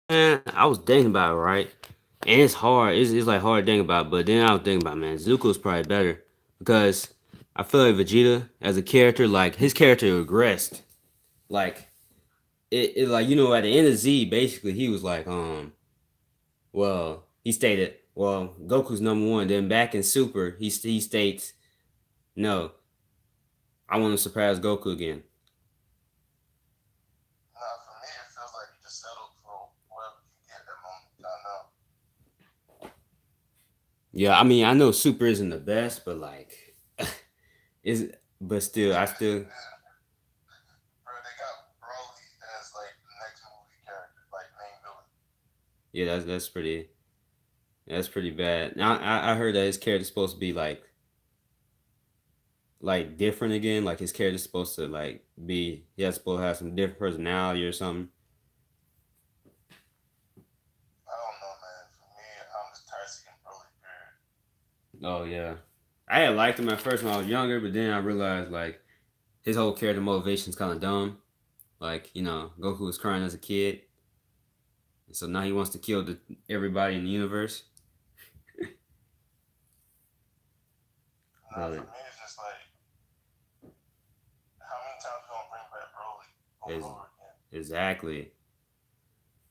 Man, I was thinking about it, right? And it's hard. It's like hard to think about, but then I was thinking about, man, Zuko's probably better because I feel like Vegeta as a character, like his character regressed. Like it like at the end of Z, basically he was like, well, he stated, well, Goku's number one. Then back in Super, he states, no, I want to surpass Goku again. For me, it feels like he just settled for whatever he get at that moment. I know. Yeah, I mean, I know Super isn't the best, but like, is but still, I still, Bro, they got Broly as like the next movie character, like main villain. yeah, that's pretty bad. Now I heard that his character's supposed to be like different again. Like his character's supposed to like be supposed to have some different personality or something. I don't know, man. For me, I'm just tired of seeing Broly. Period. Oh yeah, I had liked him at first when I was younger, but then I realized like his whole character motivation is kind of dumb. Like Goku was crying as a kid, so now he wants to kill everybody in the universe. For But me, it's just like how many times we gonna bring back Broly over and it's over again? exactly.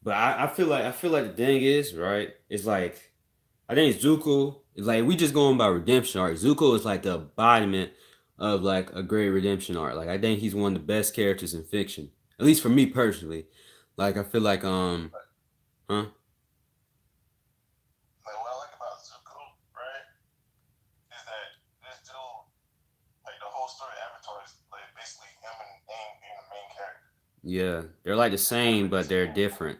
But I feel like the thing is right. It's like I think Zuko is like we just going by redemption art. Zuko is like the embodiment of like a great redemption art. Like I think he's one of the best characters in fiction, at least for me personally. Like I feel like Like, huh? like what I like about Zuko, right, is that this dude, like the whole story of Avatar is like basically him and Aang being the main character. Yeah, they're like the It's kind of same, like but this they're whole, different.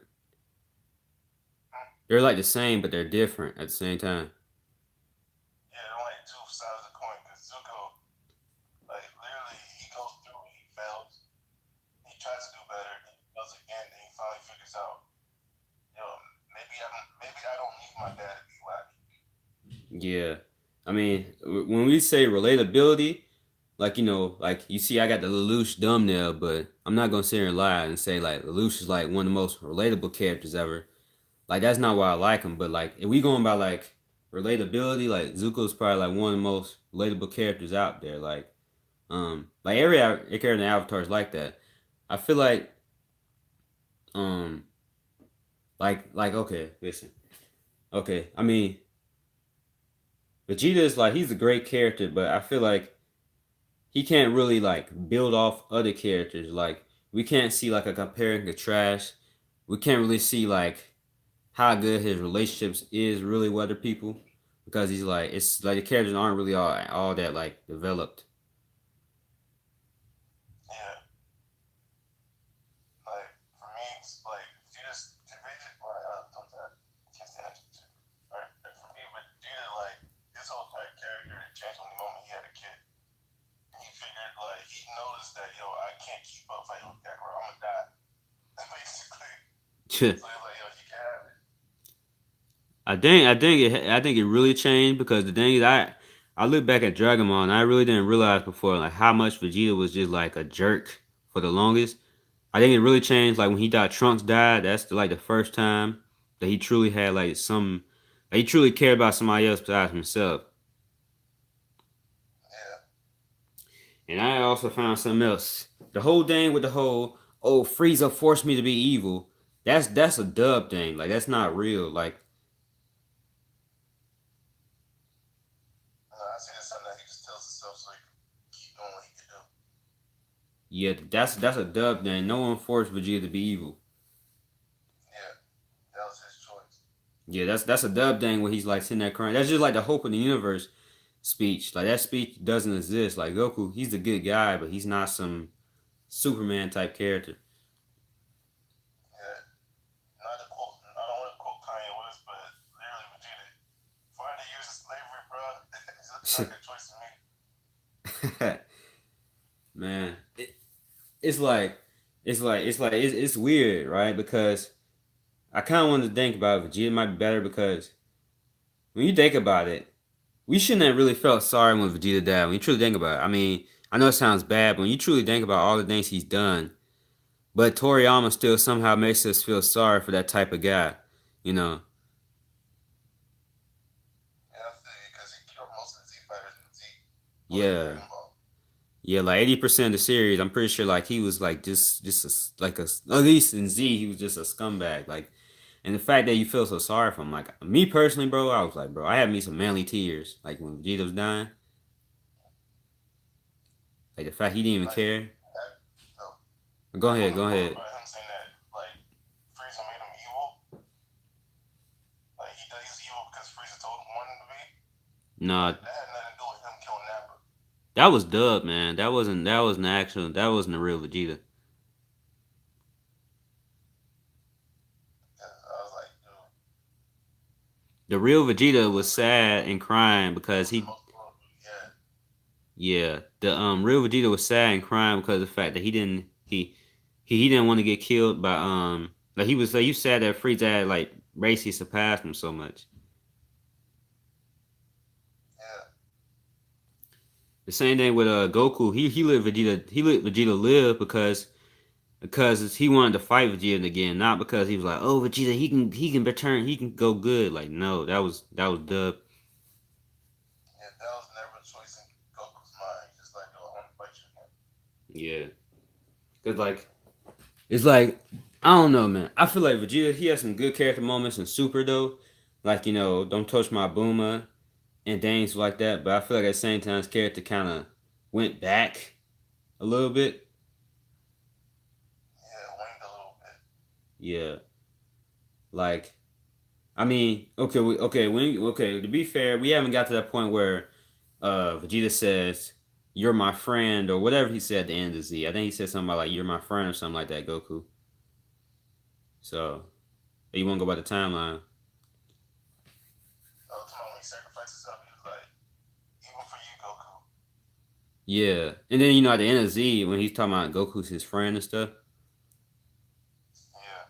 hmm, They're like the same, but they're different at the same time. yeah, they're like two sides of the coin. Because Zuko, like literally, he goes through, he fails, he tries to do better, he does it again, and he finally figures out, yo, maybe I don't need my dad to be what I need. Yeah, I mean when we say relatability, like like you see, I got the Lelouch thumbnail, but I'm not gonna sit here and lie and say like Lelouch is like one of the most relatable characters ever. Like that's not why I like him, but like if we going by like relatability, like Zuko's probably like one of the most relatable characters out there. Like every character in Avatar is like that. I feel um, like okay, listen, okay. I mean, Vegeta is like he's a great character, but I feel like he can't really like build off other characters. Like we can't see like a comparing the trash. We can't really see like how good his relationships is really with other people because he's like it's like the characters aren't really all that like developed. Yeah, like for me, it's like Vegeta, well, don't that, can't say that too. Right, for me, Vegeta, like his whole like character changed from the moment he had a kid. He figured like he noticed that I can't keep up fighting with Kakarot. I'm gonna die basically. So he's like, yo, you can have it. I think it really changed because the thing is I look back at Dragonmon and I really didn't realize before like how much Vegeta was just like a jerk for the longest. I think it really changed like when he thought Trunks died. That's like the first time that he truly had like some that he truly cared about somebody else besides himself. Yeah, And I also found something else. The whole thing with the whole Frieza forced me to be evil. That's a dub thing. Like that's not real. Like I see that's something that he just tells himself so he can keep doing what he can do. yeah, that's a dub thing. No one forced Vegeta to be evil. Yeah, that was his choice. Yeah, that's a dub thing when he's like sitting there crying. That's just like the hope in the universe speech. Like that speech doesn't exist. Like Goku, he's a good guy, but he's not some Superman type character. Yeah, not to quote, I don't want to quote Kanye West, but literally Vegeta, 400 years of slavery, bro. It's not a good choice to me. Man, it's like it's weird, right? Because I kind of wanted to think about Vegeta might be better because when you think about it, we shouldn't have really felt sorry when Vegeta died. When you truly think about it, I mean, I know it sounds bad, but when you truly think about all the things he's done, but Toriyama still somehow makes us feel sorry for that type of guy. You know, And I feel because he killed most of the Z fighters in Z, well, in yeah, Dragon Ball. yeah, like 80% of the series, I'm pretty sure like he was like just like a at least in Z he was just a scumbag. Like, and the fact that you feel so sorry for him, like me personally, bro, I was like, bro, I had me some manly tears, like when Vegeta was dying, like the fact he didn't even Like, care. that, so, Go like ahead, on the go quote ahead. about him saying that, like, Frieza made him evil. Like, he's evil because Frieza told him wanted to be. No, Like, that had nothing to do with him killing Nappa. that was dub, man. That wasn't actual. That wasn't the real Vegeta. Yeah, I was like, dude, The real Vegeta it was was like, sad and crying it because was the he, most brutal dude. Yeah, yeah, the real Vegeta was sad and crying because of the fact that he didn't want to get killed by like he was like you said that Frieza had like basically surpassed him so much. yeah, The same thing with Goku. He let Vegeta live because he wanted to fight Vegeta again, not because he was like, oh Vegeta, he can return, he can go good. Like no, that was dub. yeah. That was never a choice in Goku's mind. Just like, yo, I want to fight you again. Yeah, cause like it's like I don't know, man. I feel like Vegeta he has some good character moments in Super though, like don't touch my Boomer and things like that. But I feel like at the same time his character kind of went back a little bit. Yeah, waned a little bit. Yeah, like I mean, okay, okay. To be fair, we haven't got to that point where Vegeta says you're my friend or whatever he said at the end of Z. I think he said something about like you're my friend or something like that, Goku. So you want to go by the timeline? Ultimately, he sacrificed himself. He was like, even for you, Goku. Yeah, and then at the end of Z when he's talking about Goku's his friend and stuff. Yeah,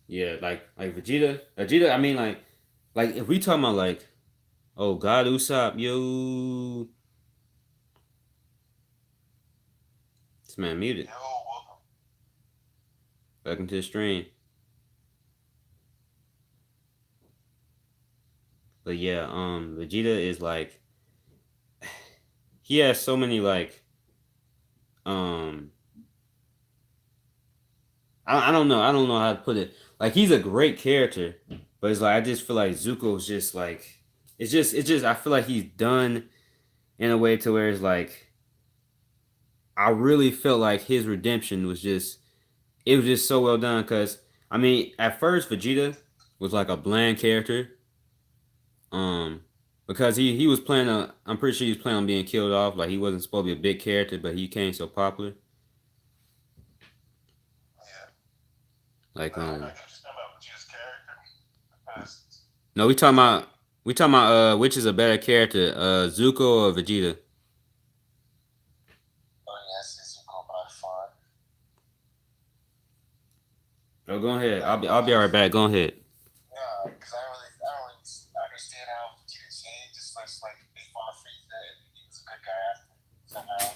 Yeah, like Vegeta. I mean, like if we talking about like, oh God, Usopp, yo, this man muted. yo, welcome. Welcome to the stream. But yeah, Vegeta is like he has so many like um I don't know how to put it. Like he's a great character, but it's like I just feel like Zuko's just like it's just I feel like he's done in a way to where it's like I really felt like his redemption was just it was just so well done because I mean at first Vegeta was like a bland character um because he was planning on I'm pretty sure he was planning on being killed off like he wasn't supposed to be a big character but he became so popular Yeah. like I get what you're saying about Vegeta's character. Because, no we talking about which is a better character Zuko or Vegeta. oh, yes, Zuko by far. Oh go ahead Not gonna I'll be lie. right back go ahead. Yeah, because I don't really understand how Vegeta changed. Just like they fought Frieza and he was a good guy after somehow.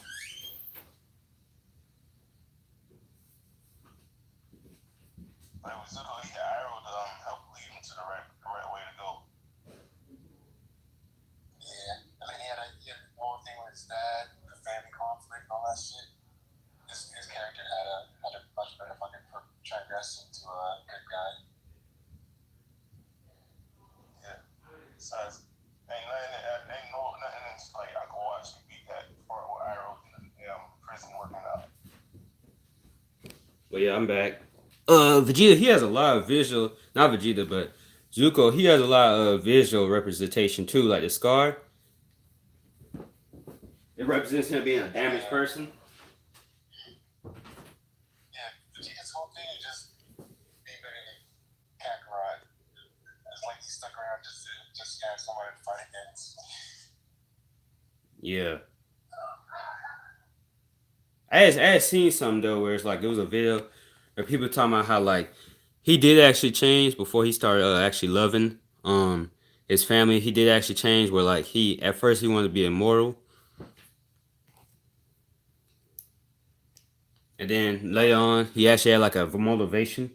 Like with Zuko, he got Arrow to help lead him to the right way to go. Yeah, and then he had the whole thing with his dad, the family conflict, and all that shit. His character had a much better fucking progression to a good guy. Yeah. Besides, ain't nothing like I can watch you beat that part with Arrow in the prison working out. But yeah I'm back. Vegeta he has a lot of visual not Vegeta but Zuko he has a lot of visual representation too like the scar it represents him being a damaged Yeah. person. Yeah, Vegeta's whole thing is just be better than Kakarot. It's like he stuck around just to have someone to fight against. Yeah. I had seen something though where it's like it was a video where people talking about how like he did actually change before he started actually loving his family. He did actually change where like he at first he wanted to be immortal And then later on, he actually had like a motivation.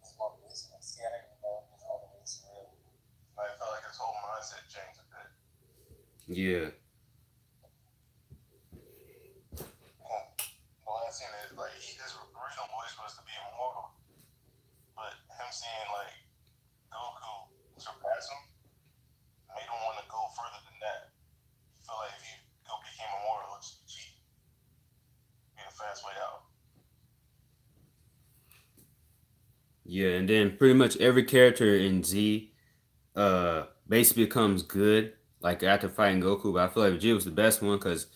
His motivation. See, I didn't even know his motivation really. Like, I felt like his whole mindset changed a bit. Yeah. The last scene is like his original wish was to be immortal, but him seeing like Goku surpass him made him want to go further than that. He felt like if he go became immortal, it would be the fast way out. Yeah, and then pretty much every character in Z basically becomes good like after fighting Goku, but I feel like Vegeta was the best one because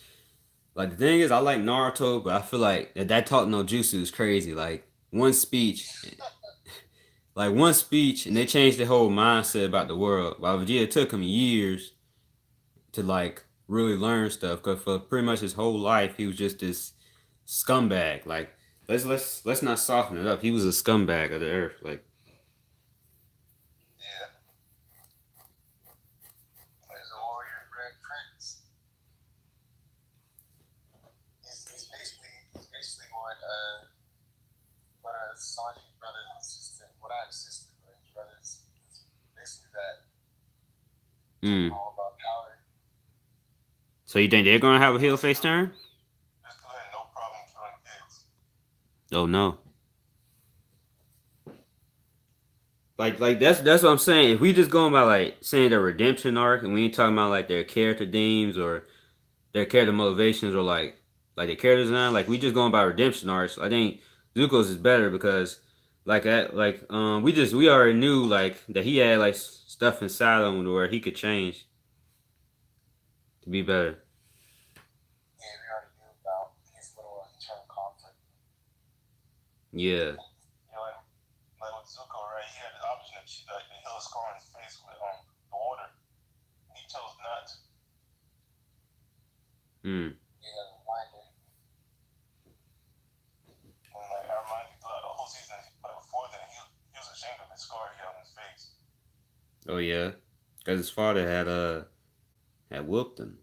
like the thing is I like Naruto, but I feel like that taught no jutsu is crazy. Like one speech, and they changed the whole mindset about the world. While Vegeta took him years to like really learn stuff, because for pretty much his whole life he was just this scumbag. Like let's not soften it up. He was a scumbag of the earth. Like Yeah, he's a warrior, red prince. He's basically what Sanji's brother and sister, what I sister, but his brothers, basically that mm. all about power. So you think they're gonna have a heel face turn? Just go ahead, no problem killing kids. Oh no. Like that's what I'm saying. If we just going by like saying their redemption arc and we ain't talking about like their character themes or their character motivations or like their character design, like we just going by redemption arcs, I think Zuko's is better because we already knew like that he had like stuff inside him where he could change to be better. Yeah, we already knew about his little internal conflict. Yeah. You know, like with Zuko, right? He had the option to heal a scar on his face with the water. He chose not to. Hmm. Yeah, reminder. And like I remind you throughout the whole season, but before that, he was ashamed of the scar he had on his face. Oh yeah. Because his father had whooped him.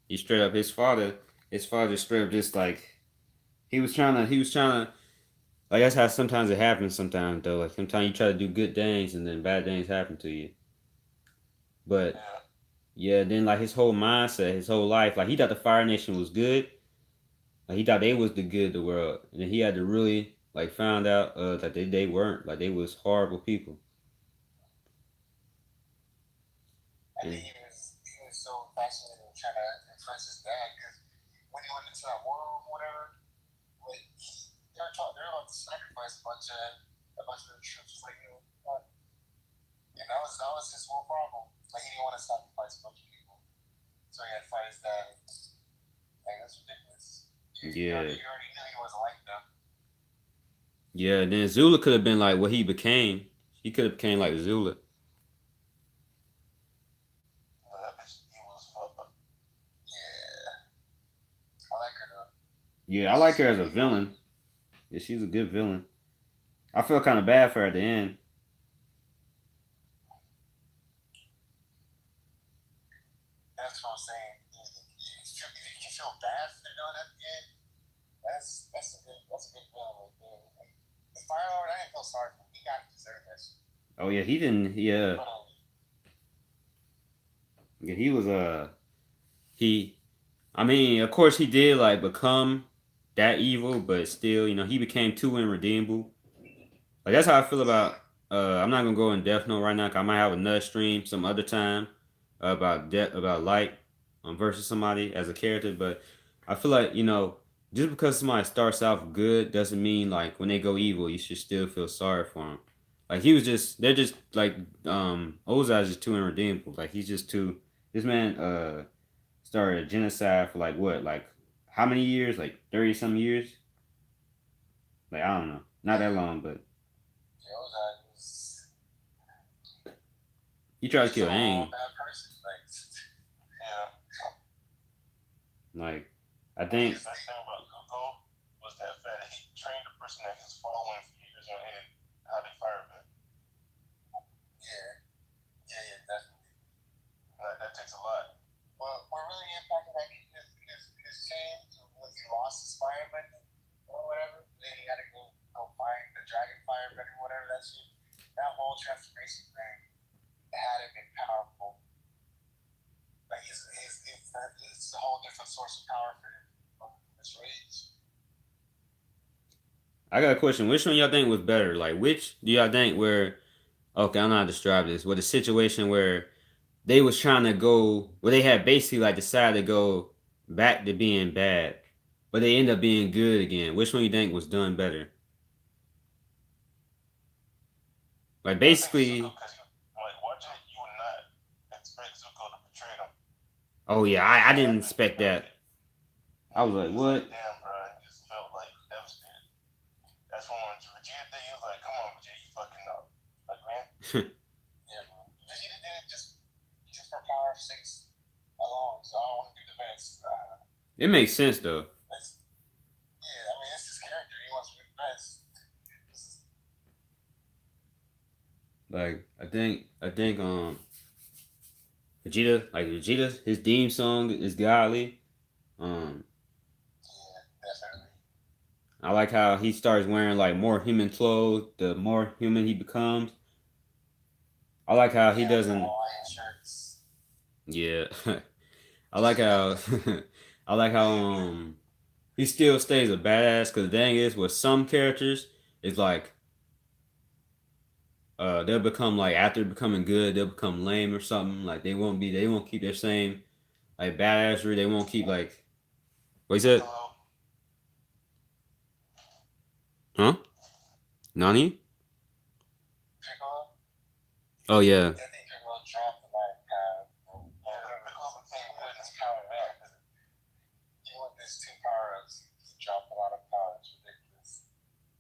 He straight up his father straight up just like he was trying to like that's how sometimes it happens sometimes though. Like sometimes you try to do good things and then bad things happen to you. But Yeah. yeah, then like his whole mindset, his whole life, like he thought the Fire Nation was good. Like he thought they was the good of the world. And then he had to really like found out that they weren't. Like they was horrible people. I think And he was so passionate in trying to impress his dad because when he went into that world, whatever, like they're about to sacrifice a bunch of their troops, like and that was his whole problem. Like he didn't want to sacrifice a bunch of people, so he had to fight his dad. Like that's ridiculous. yeah. You already knew he wasn't like them. Yeah, and then Zula could have been like what he became. He could have became like Zula. But that bitch, he was fucked up. Yeah, I like her though. Yeah, I like her as a villain. Yeah, she's a good villain. I feel kind of bad for her at the end. That's what I'm saying. If you feel bad for doing that again, that's a good feeling right there. Like, the Fire Lord, I didn't feel sorry for him. He got deserved this. Oh yeah, he didn't. Yeah, But yeah, he was he. I mean, of course, he did like become that evil, but still, he became too irredeemable. Like that's how I feel about. I'm not gonna go in Death Note right now. 'Cause I might have another stream some other time about Light versus somebody as a character. But I feel like just because somebody starts off good doesn't mean like when they go evil, you should still feel sorry for them. Like they're just like Ozai is just too irredeemable. Like he's just too. This man started a genocide for like what like how many years? Like 30 some years. Like I don't know, not that long, but he tried to he's kill a whole Aang. bad person. Like, yeah. Like, I I think think, the best thing about Zuko was that fact that he trained a person that he's following for years on end how they fire him. Yeah, yeah, definitely. That takes a lot. I got a question. Which one y'all think was better? Like, which do y'all think where? Okay, I don't know how to describe this. With a situation where they was trying to go, where they had basically like decided to go back to being bad, but they end up being good again. Which one you think was done better? Like I think Zuko, basically, because like watching it, you would not expect Zuko to betray them. oh yeah, I And didn't after he expect betrayed that. it, I was he like, was like, what? damn, bro, he just felt like devastated. That's when Vegeta did, he was like, come on, Vegeta, you fucking know. Like, man, yeah, bro. Vegeta did it just for power sakes alone. So I don't want to do the best. It makes sense though. Yeah, I mean, it's his character. He wants to be the best. Like I think Vegeta, his theme song is godly. Um, Yeah, definitely. I like how he starts wearing like more human clothes. The more human he becomes, I like how he Yeah, the doesn't. Hawaiian shirts. Yeah, I like how I like how he still stays a badass. Cause the thing is, with some characters, it's like they'll become like after becoming good, they'll become lame or something. Like they won't keep their same like badassery. They won't keep like what you said, Piccolo. huh? Nani? Piccolo. Oh yeah, Yeah, I think Piccolo dropped the light pad. Yeah, Piccolo became good in his power back. He went these two power ups. He dropped a lot of power. It's ridiculous.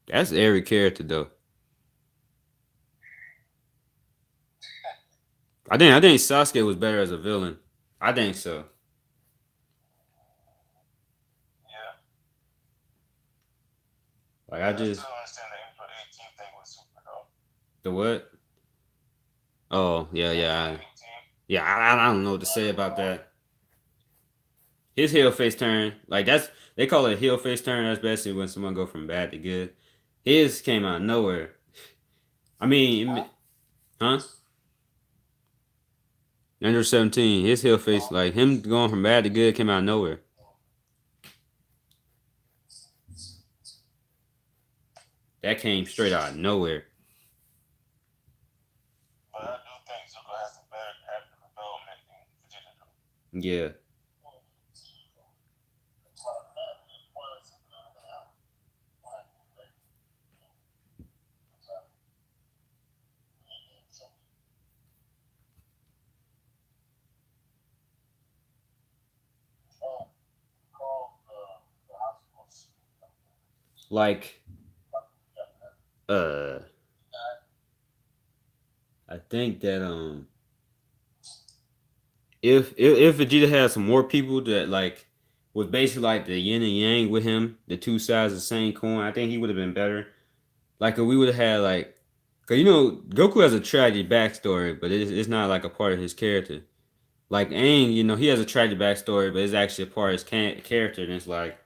that's every character though. I think Sasuke was better as a villain. I think so. Yeah. Like I But I just still understand the input 18 thing with Super though. the what? Oh yeah, The yeah, input 18. yeah. I don't know what to say about that. His heel face turn, like that's they call it a heel face turn. That's basically when someone go from bad to good. His came out of nowhere. I mean, huh? Under 17, his heel face, like him going from bad to good, came out of nowhere. That came straight out of nowhere. But I do think Zuko has a better character development than Vegeta. Yeah, like uh, I think that if Vegeta had some more people that like was basically like the yin and yang with him, the two sides of the same coin, I think he would have been better. Like if we would have had like, cause Goku has a tragic backstory, but it's not like a part of his character. Like Aang, he has a tragic backstory, but it's actually a part of his character, and it's like,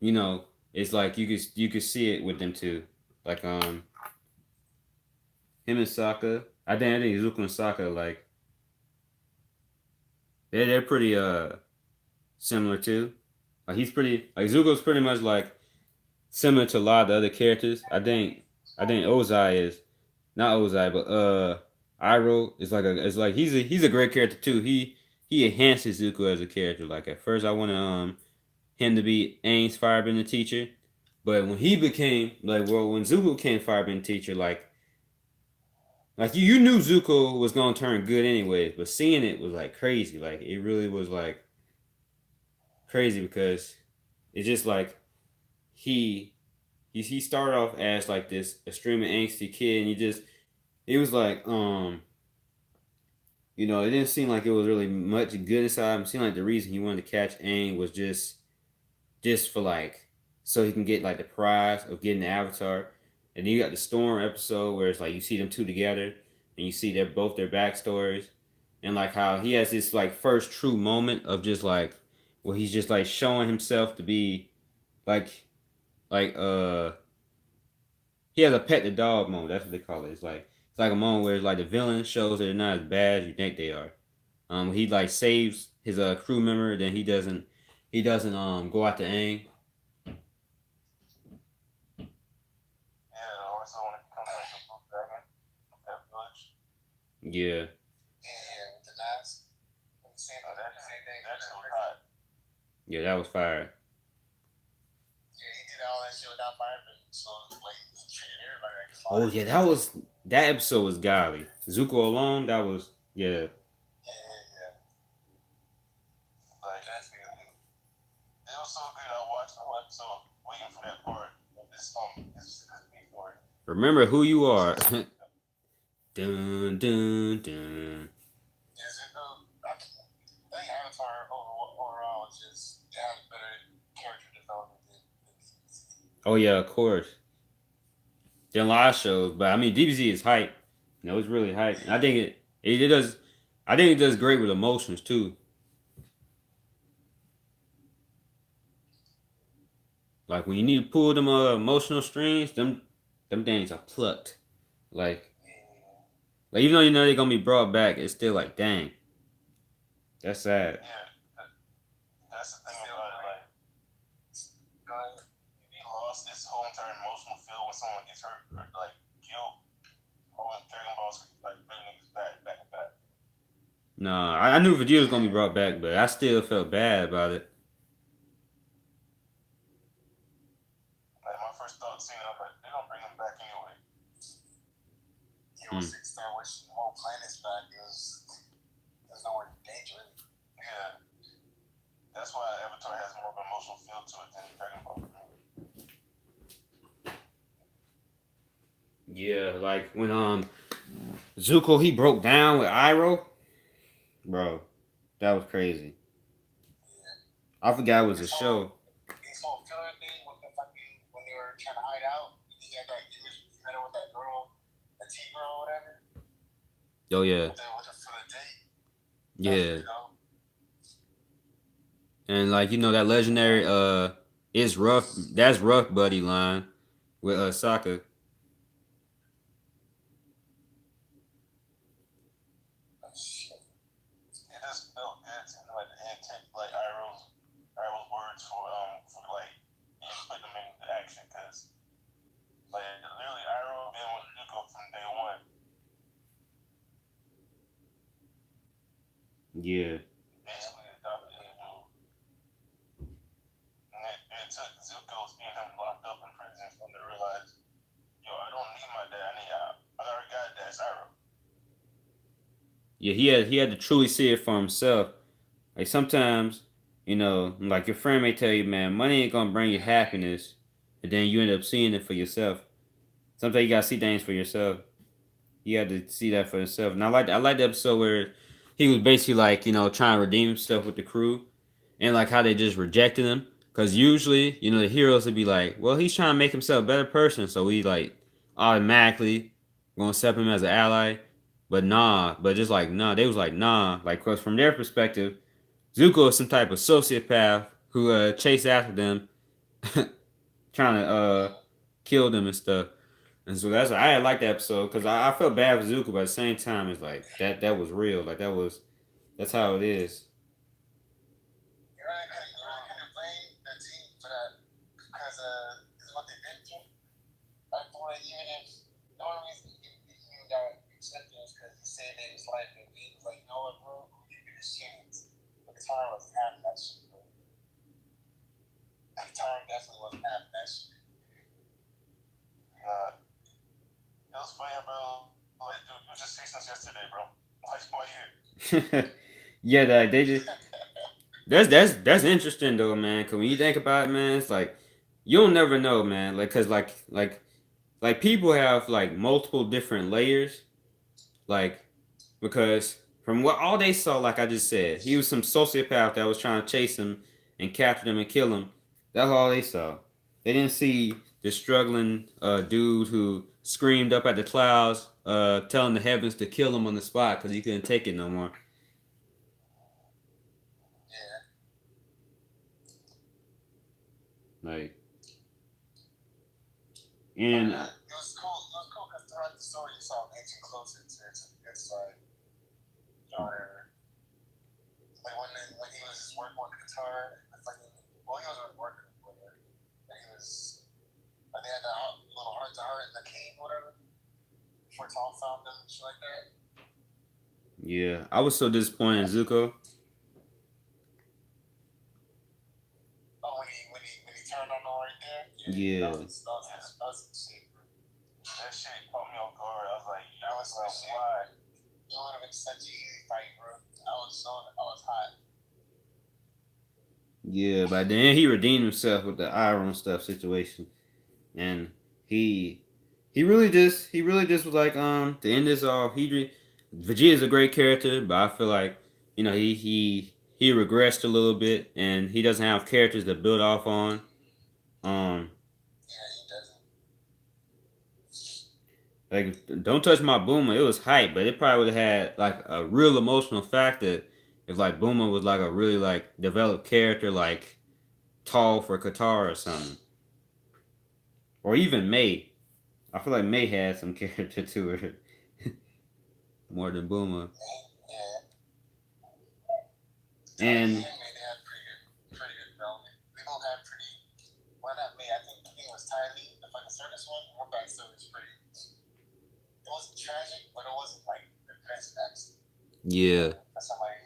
you know, it's like you could see it with them too. Like him and Sokka, I think Zuko and Sokka like they're pretty similar too. Like he's pretty like Zuko's pretty much like similar to a lot of the other characters. I think Ozai is not Ozai, but Iroh is like he's a great character too. He enhances Zuko as a character. Like at first I wanted him to be Aang's firebending teacher, but when he became when Zuko became firebending teacher, like you knew Zuko was gonna turn good anyways, but seeing it was like crazy. Like it really was like crazy because it's just like he he started off as like this extremely angsty kid, and it was like it didn't seem like it was really much good inside him. It seemed like the reason he wanted to catch Aang was just for like so he can get like the prize of getting the Avatar. And then you got the Storm episode where it's like you see them two together and you see their backstories and like how he has this like first true moment of just like where he's just like showing himself to be like like he has a pet the dog moment. That's what they call it. It's like a moment where it's like the villain shows that they're not as bad as you think they are. He like saves his crew member, then he doesn't go out to Aang. Yeah. And with the mask, same thing. That's so hot. Yeah, that was fire. Yeah, he did all that shit without firing. So like he treated everybody like a Oh slaughter. yeah, that episode was godly. Zuko alone, that was yeah. Yeah. Like that's good. It was so good. I watched. So waiting for that part of this song. This before. Remember who you are. Dun dun dun. Is it I think Avatar overall is just has better character development than DBZ. Oh yeah, of course. There are a lot of shows, but I mean DBZ is hype. You know, it's really hype. And I think it does. I think it does great with emotions too. Like when you need to pull them emotional strings, them things are plucked. Like like even though you know they're gonna be brought back, it's still like dang, that's sad. Yeah, that's the thing about it. Like, he lost his whole entire emotional feel when someone gets hurt, or like killed. All his Dragon Balls like bringing niggas back and back. Nah, I knew Vegeta was gonna be brought back, but I still felt bad about it. Like my first thought seeing it, but they don't bring him back anyway. Hero Hmm. 6 Star Wars, the whole planet's back. There's nowhere danger. Yeah, that's why Avatar has more of an emotional feel to it than Dragon Ball. Yeah, like when Zuko he broke down with Iroh, bro, that was crazy. Yeah. I forgot it was a show. This whole filler thing with the fucking when they were trying to hide out, he had that image he met with that girl, the T girl or whatever. Oh yeah, With the filler date. yeah, You know. and like you know that legendary it's rough. That's rough, buddy line with Sokka. Shit. It just felt good to like take like Iroh's words for like you put them into action because like literally Iroh been with Zuko from day one. Yeah, Basically adopted him and it took Zuko seeing him locked up in prison for him to realize, yo, I don't need my dad. I already got a dad, it's Iroh. yeah, he had to truly see it for himself. Like sometimes, you know, like your friend may tell you, man, money ain't gonna bring you happiness, and then you end up seeing it for yourself. Sometimes you gotta see things for yourself. You had to see that for yourself. And I like the episode where he was basically like, you know, trying to redeem himself with the crew, and like how they just rejected him. Cause usually, you know, the heroes would be like, well, he's trying to make himself a better person, so we like automatically gonna accept him as an ally. But nah, but just like nah, they was like nah, like cause from their perspective, Zuko is some type of sociopath who chased after them, trying to kill them and stuff. And so that's I like that episode because I felt bad for Zuko, but at the same time, it's like that was real. Like that's how it is. You really couldn't blame the team for that because it's what they've been through. Like for even if the only reason he even got accepted is because he saved his life and he was like, you know what, bro, we'll give you this chance. But the time wasn't having that shit, bro. The time definitely wasn't having that shit. It was funny, bro. Like, dude, you was just chasing us yesterday, bro. Like, why you? Yeah, they just that's interesting though, man. Cause when you think about it, man, it's like you'll never know, man. Like, cause like people have like multiple different layers, like because from what all they saw, like I just said, he was some sociopath that was trying to chase him and capture him and kill him. That's all they saw. They didn't see the struggling dude who screamed up at the clouds, telling the heavens to kill him on the spot because he couldn't take it no more. Yeah. Like, and It was cool. It was cool because throughout the story, you saw him inching closer to the good side. Or like when he was working on the guitar, it's like well, he wasn't working with it, but he was. Like they had that little heart to heart in the cave, whatever. Before Tom found them and shit like that. Yeah, I was so disappointed in Zuko. When he turned on him right there, yeah, Yeah, that was some shit, bro. That shit caught me off guard. I was like, that was some shit. Why? It would have been such an easy fight, bro. I was hot. yeah, but then he redeemed himself with the Iron stuff situation, and he he really just was like to end this off. Vegeta's a great character, but I feel like he regressed a little bit, and he doesn't have characters to build off on. Um, Yeah, he doesn't. like don't touch my Boomer. It was hype, but it probably would have had like a real emotional factor if like Boomer was like a really like developed character, like tall for Qatar or something, or even May. I feel like May had some character to her more than Boomer. Yeah. Tiny And and May, they had pretty good development. They both had pretty. Why not May? I think it was Tylee, the fucking circus one. Her backstory was pretty. It wasn't tragic, but it wasn't like the best backstory. yeah, For somebody.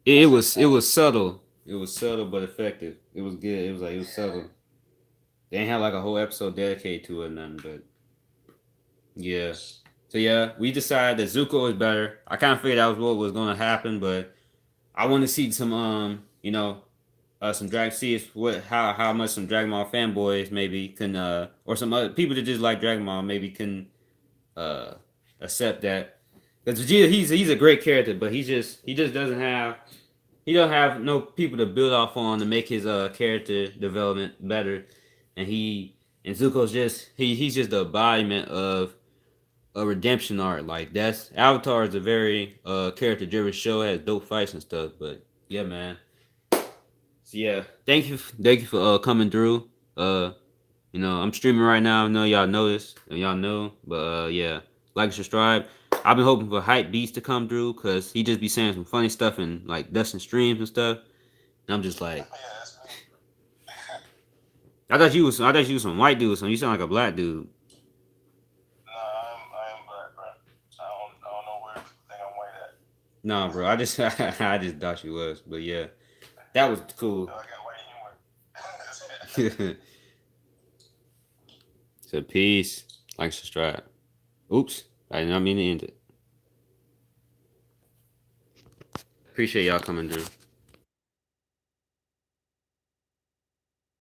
it was subtle. It was subtle but effective. It was good. It was like it was subtle. They ain't had like a whole episode dedicated to it, or nothing. But yeah, so yeah, we decided that Zuko is better. I kind of figured that was what was going to happen, but I want to see some some drag see if what how much some Dragon Ball fanboys maybe can or some other people that just like Dragon Ball maybe can uh accept that. Because Vegeta, he's a great character, but he just doesn't have he don't have no people to build off on to make his character development better, and Zuko's just he's just the embodiment of a redemption arc. Like that's Avatar is a very character driven show, has dope fights and stuff. But yeah, man. So yeah, thank you for coming through. I'm streaming right now. I know y'all know this, and y'all know, but yeah, like and subscribe. I've been hoping for Hype Beats to come through because he just be saying some funny stuff and like dusting streams and stuff. And I'm just like, Yeah, that's me. I thought you was some white dude, so you sound like a black dude. No, I am black, bro. I don't know where people think I'm white at. Nah, bro, I just I just thought you was, but yeah, that was cool. I got white humor. So peace, like subscribe. Oops, I did not mean to end it. Appreciate y'all coming through.